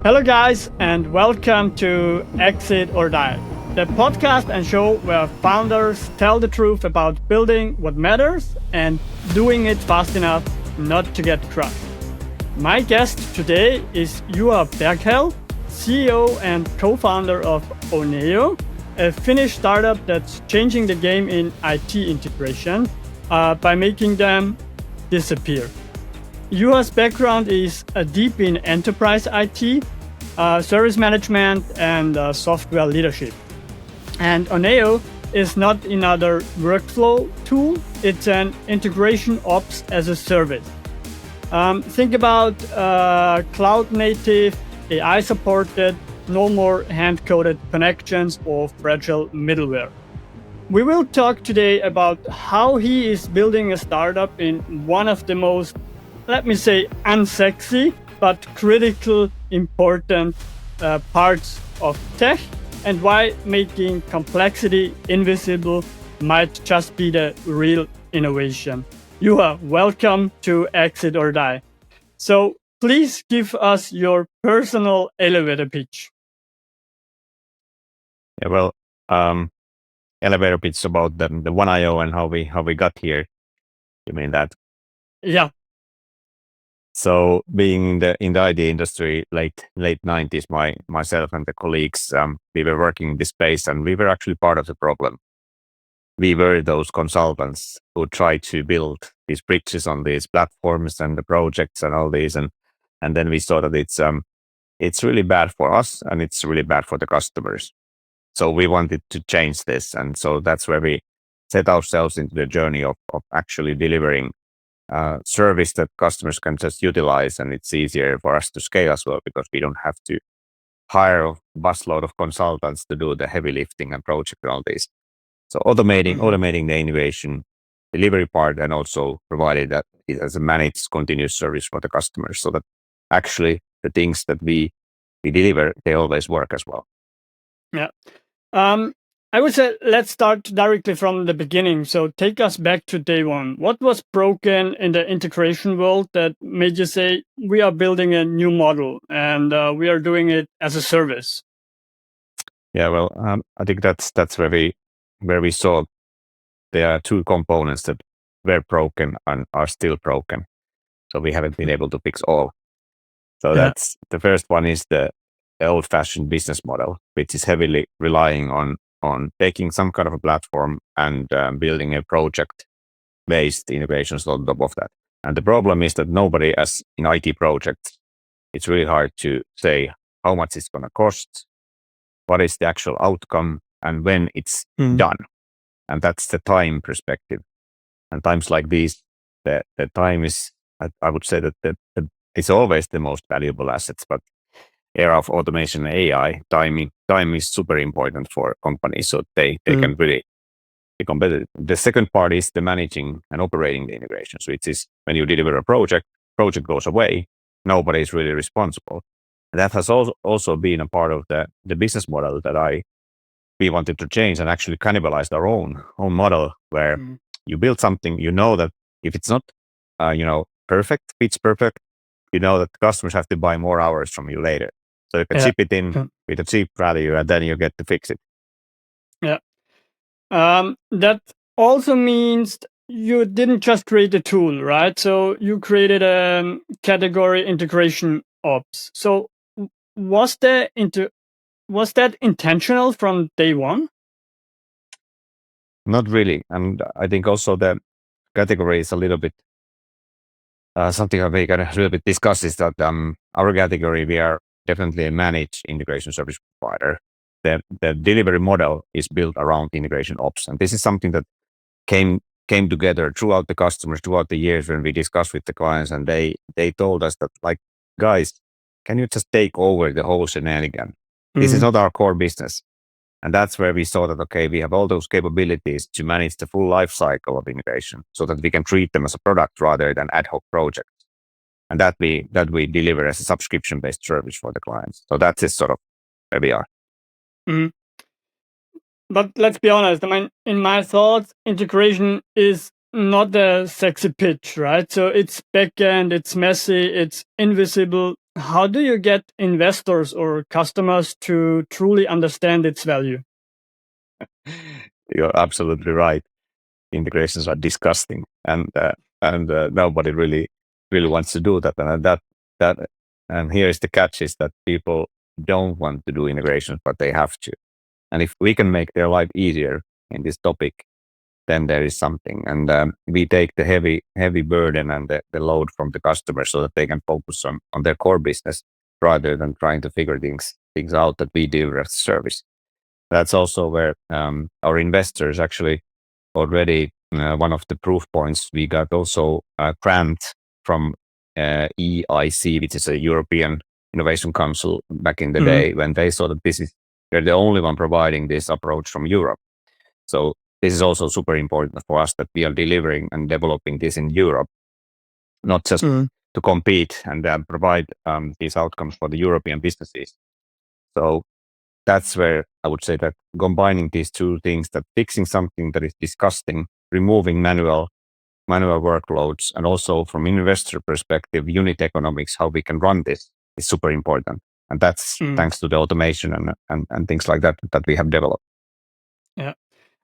Hello, guys, and welcome to Exit or Die, the podcast and show where founders tell the truth about building what matters and doing it fast enough not to get crushed. My guest today is Juha Berghäll, CEO and co founder of ONEiO, a Finnish startup that's changing the game in IT integration by making them disappear. Juha's background is deep in enterprise IT, service management, and software leadership. And ONEiO is not another workflow tool, it's an integration ops as a service. Think about cloud native, AI supported, no more hand coded connections or fragile middleware. We will talk today about how he is building a startup in one of the most, let me say, unsexy but critical important parts of tech, and why making complexity invisible might just be the real innovation. Juha, welcome to Exit or Die. So please give us your personal elevator pitch. Yeah, well, elevator pitch about the ONEiO and how we got here. You mean that? Yeah. So being in the IT industry, late 90s, myself and the colleagues, we were working in this space, and we were actually part of the problem. We were those consultants who tried to build these bridges on these platforms and the projects and all these, and then we saw that it's really bad for us and it's really bad for the customers. So we wanted to change this, and so that's where we set ourselves into the journey of actually delivering service that customers can just utilize, and it's easier for us to scale as well because we don't have to hire a busload of consultants to do the heavy lifting and project and all this. So automating the innovation delivery part, and also provided that it as a managed continuous service for the customers, so that actually the things that we deliver, they always work as well. Yeah. I would say let's start directly from the beginning. So take us back to day one. What was broken in the integration world that made you say, we are building a new model and we are doing it as a service? Yeah, well, I think that's where we saw there are two components that were broken and are still broken. So we haven't been able to fix all. So that's the first one is the old-fashioned business model, which is heavily relying on taking some kind of a platform and building a project-based integrations on top of that. And the problem is that nobody, as in IT projects, it's really hard to say how much it's going to cost, what is the actual outcome, and when it's done. And that's the time perspective. And times like these, the time is, I would say that it's always the most valuable assets, but era of automation and AI, time is super important for companies, so they can really be competitive. The second part is the managing and operating the integration. So it is when you deliver a project goes away, nobody is really responsible. And that has also been a part of the business model that we wanted to change, and actually cannibalized our own model, where you build something, you know that if it's not perfect, pitch perfect, you know that customers have to buy more hours from you later. So you can chip it in with a cheap value, and then you get to fix it. Yeah. That also means you didn't just create a tool, right? So you created a category integration ops. So was that intentional from day one? Not really. And I think also the category is a little bit something that we can a little bit discuss is that our category, we are definitely a managed integration service provider. The delivery model is built around integration ops. And this is something that came together throughout the customers, throughout the years when we discussed with the clients, and they told us that, like, guys, can you just take over the whole shenanigan? This is not our core business. And that's where we saw that, okay, we have all those capabilities to manage the full life cycle of integration, so that we can treat them as a product rather than ad hoc projects. And that we deliver as a subscription-based service for the clients. So that's just sort of where we are. But let's be honest, I mean, in my thoughts, integration is not a sexy pitch, right? So it's backend, it's messy, it's invisible. How do you get investors or customers to truly understand its value? You're absolutely right. Integrations are disgusting, and nobody really wants to do that. And and here is the catch: is that people don't want to do integrations, but they have to. And if we can make their life easier in this topic, then there is something. And we take the heavy burden and the load from the customer so that they can focus on their core business rather than trying to figure things out that we do as a service. That's also where our investors actually already one of the proof points. We got also a grant from EIC, which is a European Innovation Council back in the day, when they saw that they're the only one providing this approach from Europe. So this is also super important for us that we are delivering and developing this in Europe, not just to compete and provide these outcomes for the European businesses. So that's where I would say that combining these two things, that fixing something that is disgusting, removing manual workloads, and also from investor perspective, unit economics, how we can run this is super important. And that's thanks to the automation and things like that we have developed. Yeah.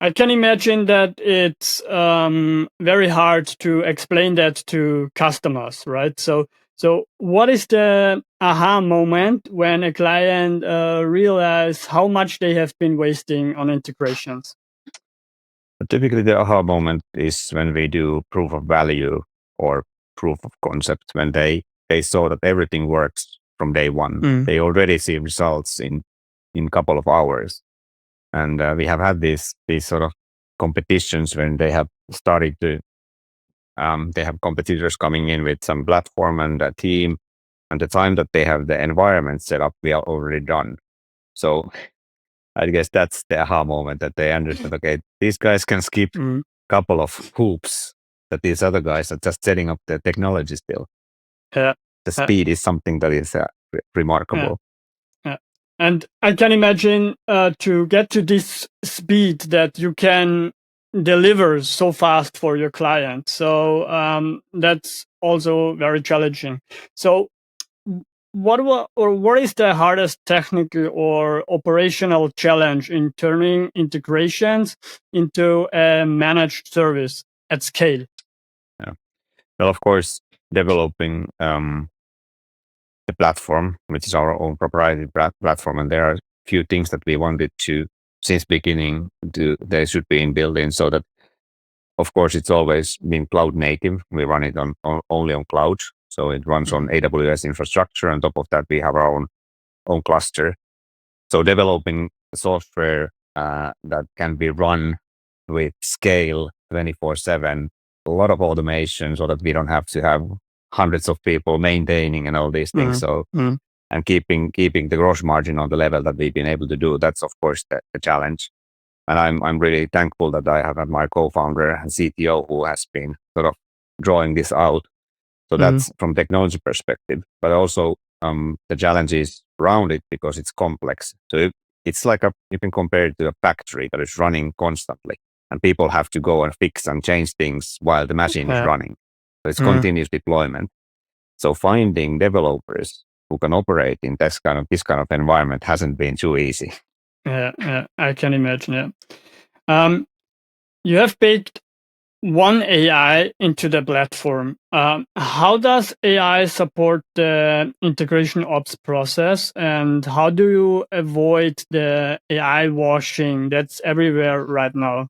I can imagine that it's very hard to explain that to customers, right? So what is the aha moment when a client realizes how much they have been wasting on integrations? But typically, the aha moment is when we do proof of value or proof of concept, when they saw that everything works from day one. They already see results in a couple of hours. And we have had these sort of competitions when they have started to, they have competitors coming in with some platform and a team. And the time that they have the environment set up, we are already done. So I guess that's the aha moment, that they understand, okay, these guys can skip a couple of hoops that these other guys are just setting up the technology still. Yeah. The speed is something that is remarkable. Yeah. And I can imagine to get to this speed that you can deliver so fast for your client. So that's also very challenging. So what is the hardest technical or operational challenge in turning integrations into a managed service at scale? Yeah. Well, of course, developing the platform, which is our own proprietary platform, and there are a few things that we wanted to, since beginning, they should be in built-in, so that, of course, it's always been cloud native. We run it only on cloud, so it runs on AWS infrastructure. On top of that, we have our own cluster. So developing software that can be run with scale 24/7, a lot of automation, so that we don't have to have hundreds of people maintaining and all these things. So and keeping the gross margin on the level that we've been able to do, that's of course the challenge. And I'm really thankful that I have my co-founder and CTO who has been sort of drawing this out. So that's from technology perspective, but also the challenges around it, because it's complex. So it's like you can compare it to a factory that is running constantly, and people have to go and fix and change things while the machine is running. So it's continuous deployment. So finding developers who can operate in this kind of environment hasn't been too easy. Yeah, I can imagine. Yeah. You have baked ONEiO into the platform. How does AI support the integration ops process, and how do you avoid the AI washing that's everywhere right now?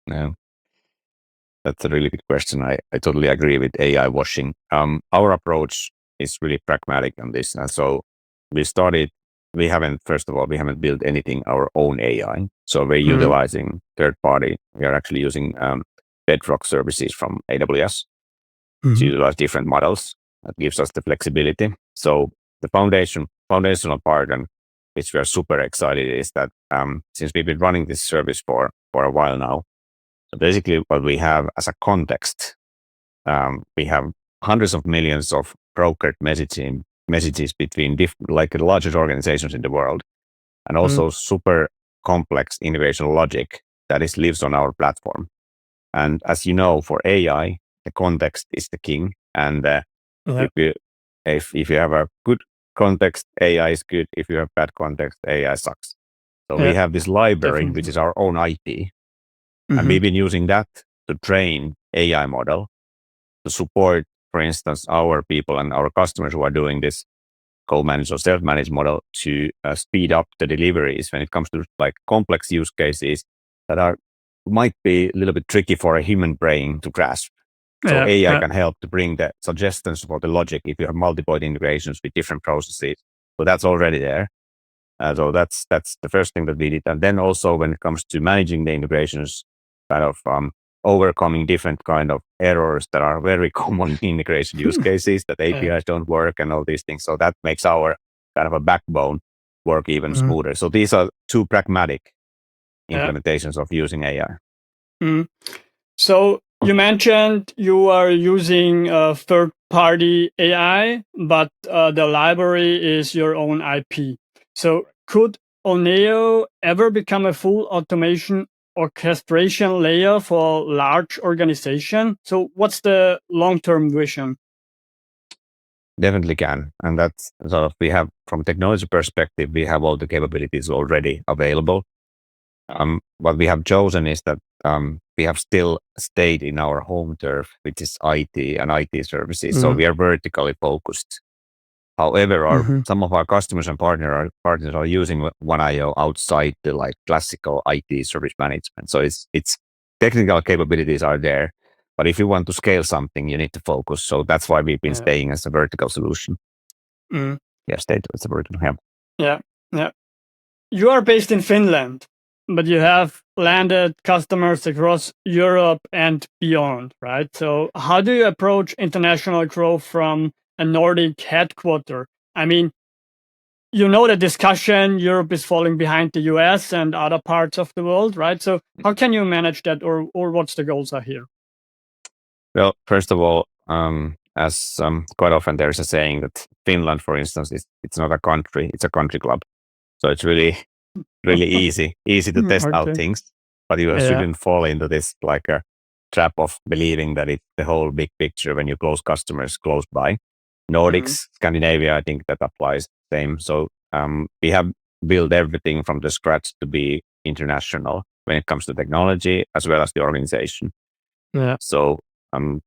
Yeah. That's a really good question. I totally agree with AI washing. Our approach is really pragmatic on this. And so we haven't built anything our own AI. So we're utilizing third party. We are actually using Bedrock services from AWS to utilize different models. That gives us the flexibility. So the foundational part, and which we are super excited, is that since we've been running this service for a while now, so basically what we have as a context, we have hundreds of millions of brokered messages between like the largest organizations in the world, and also super complex integration logic that lives on our platform. And as you know, for AI, the context is the king. And if you have a good context, AI is good. If you have bad context, AI sucks. So we have this library, definitely. which is our own IP. And we've been using that to train AI model to support, for instance, our people and our customers who are doing this co-managed or self-managed model to speed up the deliveries when it comes to like complex use cases that might be a little bit tricky for a human brain to grasp. So AI can help to bring the suggestions for the logic if you have multiple integrations with different processes. So that's already there. So that's the first thing that we did. And then also when it comes to managing the integrations, kind of overcoming different kind of errors that are very common in integration use cases, that APIs don't work and all these things. So that makes our kind of a backbone work even smoother. So these are two pragmatic implementations of using AI. So you mentioned you are using third-party AI, but the library is your own IP. So could ONEiO ever become a full automation orchestration layer for large organization? So what's the long-term vision? Definitely can. And that's sort of, we have, from technology perspective, we have all the capabilities already available. What we have chosen is that we have still stayed in our home turf, which is IT and IT services. So we are vertically focused. However, some of our customers and partners are using ONEiO outside the like classical IT service management. So it's technical capabilities are there, but if you want to scale something, you need to focus. So that's why we've been staying as a vertical solution. Stayed as a vertical. Yeah. You are based in Finland, but you have landed customers across Europe and beyond, right? So how do you approach international growth from a Nordic headquarter? I mean, you know the discussion, Europe is falling behind the US and other parts of the world, right? So how can you manage that, or what's the goals are here? Well, first of all, as quite often there's a saying that Finland, for instance, it's not a country, it's a country club. So it's really easy to test out things, but you shouldn't fall into this like a trap of believing that it's the whole big picture when you close customers close by. Nordics, Scandinavia, I think that applies same. So we have built everything from the scratch to be international when it comes to technology as well as the organization. So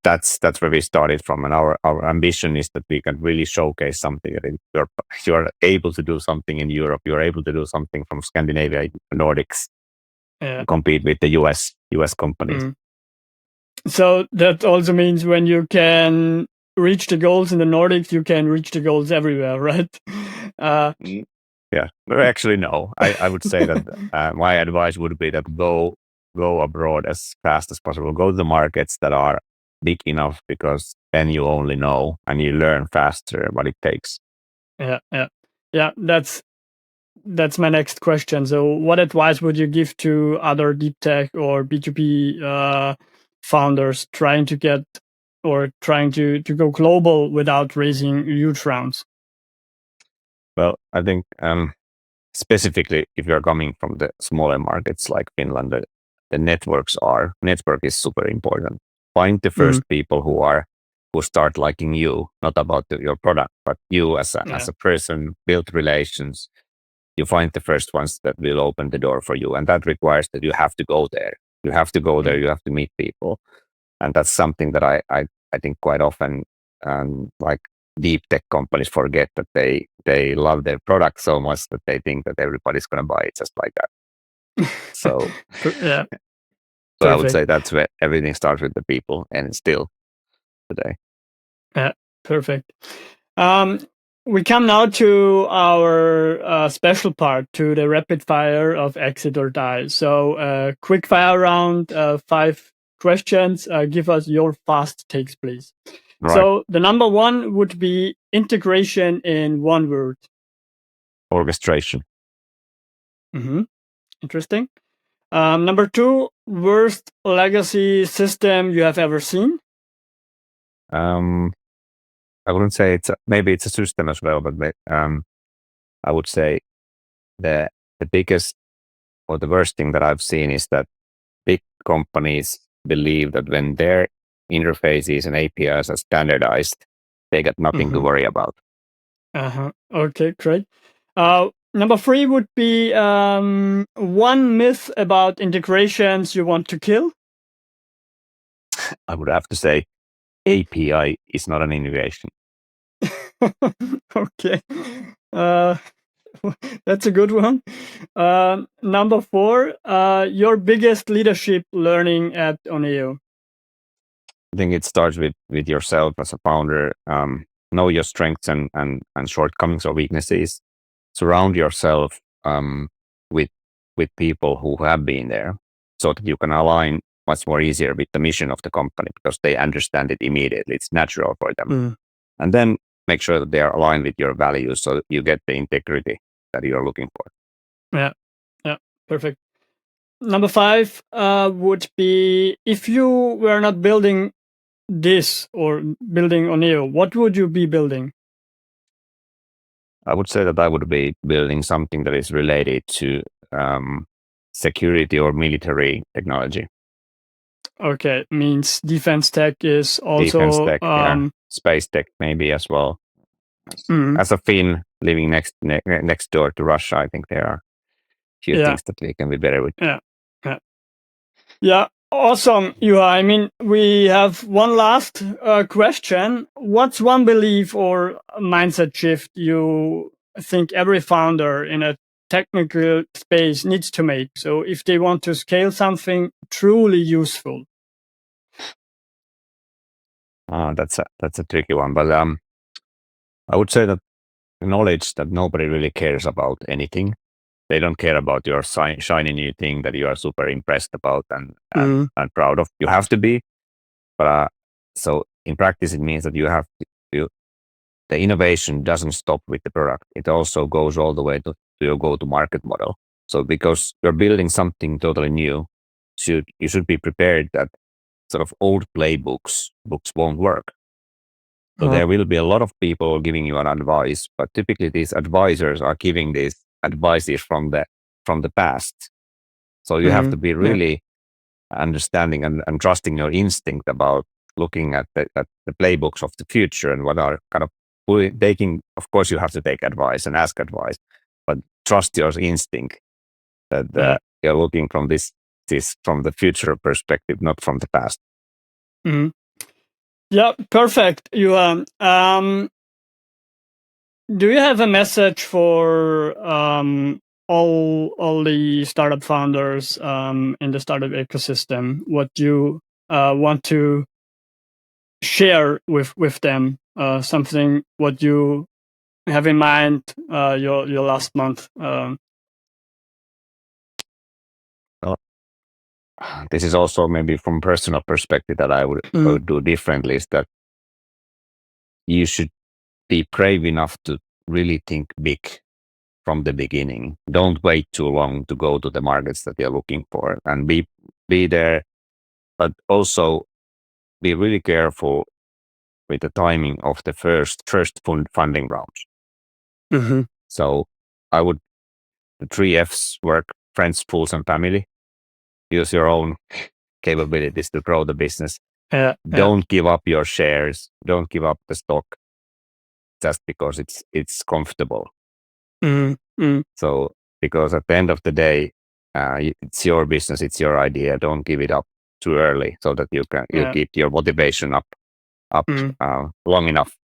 that's where we started from, and our ambition is that we can really showcase something. That you're able to do something in Europe, you're able to do something from Scandinavia, Nordics, compete with the US companies. So that also means when you can reach the goals in the Nordics, you can reach the goals everywhere, right? Yeah, actually, no. I would say that my advice would be that go abroad as fast as possible. Go to the markets that are big enough, because then you only know and you learn faster what it takes. Yeah. That's my next question. So what advice would you give to other deep tech or B2B founders trying to go global without raising huge rounds? Well, I think specifically if you're coming from the smaller markets like Finland, the network is super important. Find the first people who start liking you, not about your product, but you as a person. Build relations. You find the first ones that will open the door for you, and that requires that you have to go there. You have to go there. You have to meet people, and that's something that I think quite often, like deep tech companies forget, that they love their product so much that they think that everybody's going to buy it just like that. So yeah. So I would say that's where everything starts with the people, and still today. Yeah, perfect. We come now to our special part, to the rapid fire of exit or die. So quick fire round, 5 questions. Give us your fast takes, please. Right. So the number 1 would be integration in 1 word. Orchestration. Interesting. Number 2, worst legacy system you have ever seen. I wouldn't say maybe it's a system as well, but I would say the biggest or the worst thing that I've seen is that big companies believe that when their interfaces and APIs are standardized, they got nothing to worry about. Okay, great. Number 3 would be one myth about integrations you want to kill. I would have to say API is not an integration. Okay. That's a good one. Number 4, your biggest leadership learning at ONEiO. I think it starts with yourself as a founder. Know your strengths and shortcomings or weaknesses. Surround yourself with people who have been there, so that you can align much more easier with the mission of the company, because they understand it immediately. It's natural for them. And then make sure that they are aligned with your values, so that you get the integrity that you're looking for. Yeah, perfect. Number 5 would be, if you were not building this or building ONEiO, what would you be building? I would say that I would be building something that is related to security or military technology. Okay, means defense tech is also defense tech, space tech maybe as well. As a Finn living next door to Russia, I think there are few things that we can be better with. Yeah, awesome, Juha. I mean, we have one last question. What's one belief or mindset shift you think every founder in a technical space needs to make, so if they want to scale something truly useful? That's a tricky one, but I would say that knowledge that nobody really cares about anything. They don't care about your shiny new thing that you are super impressed about and proud of. You have to be, but so in practice it means that you have to. The innovation doesn't stop with the product; it also goes all the way to your go-to-market model. So because you're building something totally new, you should be prepared that sort of old books won't work. So there will be a lot of people giving you an advice, but typically these advisors are giving these advices from the past. So you have to be really understanding and trusting your instinct about looking at the playbooks of the future and what are kind of taking. Of course, you have to take advice and ask advice, but trust your instinct that you're looking from this from the future perspective, not from the past. Yeah, perfect. Do you have a message for all the startup founders in the startup ecosystem? What you want to share with them? Something what you have in mind your last month? This is also maybe from personal perspective that I would do differently, is that you should be brave enough to really think big from the beginning. Don't wait too long to go to the markets that you're looking for, and be there, but also be really careful with the timing of the first funding rounds. So the 3 Fs work: friends, fools, and family. Use your own capabilities to grow the business. Don't give up your shares. Don't give up the stock just because it's comfortable. So, because at the end of the day, it's your business, it's your idea. Don't give it up too early, so that you keep your motivation up long enough.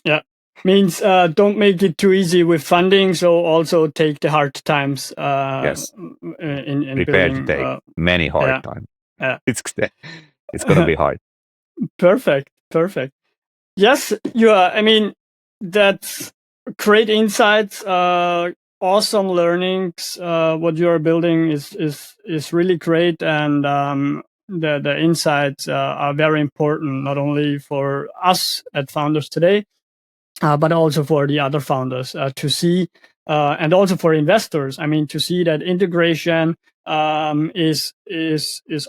Yeah, means don't make it too easy with funding. So also take the hard times. Yes, in prepare building, to take many hard times. It's gonna be hard. Perfect. Yes, I mean, that's great insights. Awesome learnings. What you are building is really great, and the insights are very important, not only for us at Founders Today, but also for the other founders to see, and also for investors. I mean, to see that integration is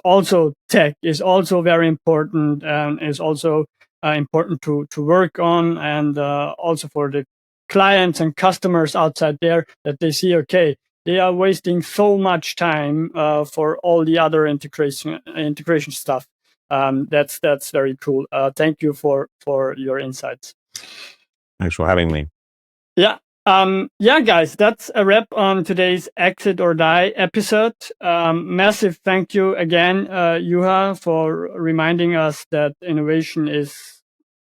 also tech, is also very important, and is also important to work on, and also for the clients and customers outside there, that they see, okay, they are wasting so much time for all the other integration stuff. That's very cool. Thank you for your insights. Thanks for having me. Yeah. Yeah, guys, that's a wrap on today's Exit or Die episode. Massive thank you again, Juha, for reminding us that innovation is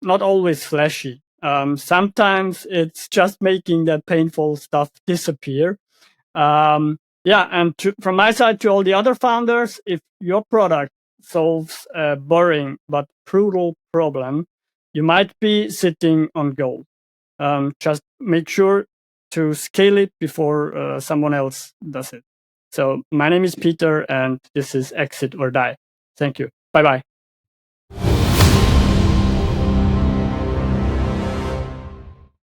not always flashy. Sometimes it's just making that painful stuff disappear. Yeah, and from my side to all the other founders, if your product solves a boring but brutal problem, you might be sitting on gold. Just make sure to scale it before someone else does it. So my name is Peter, and this is Exit or Die. Thank you. Bye-bye.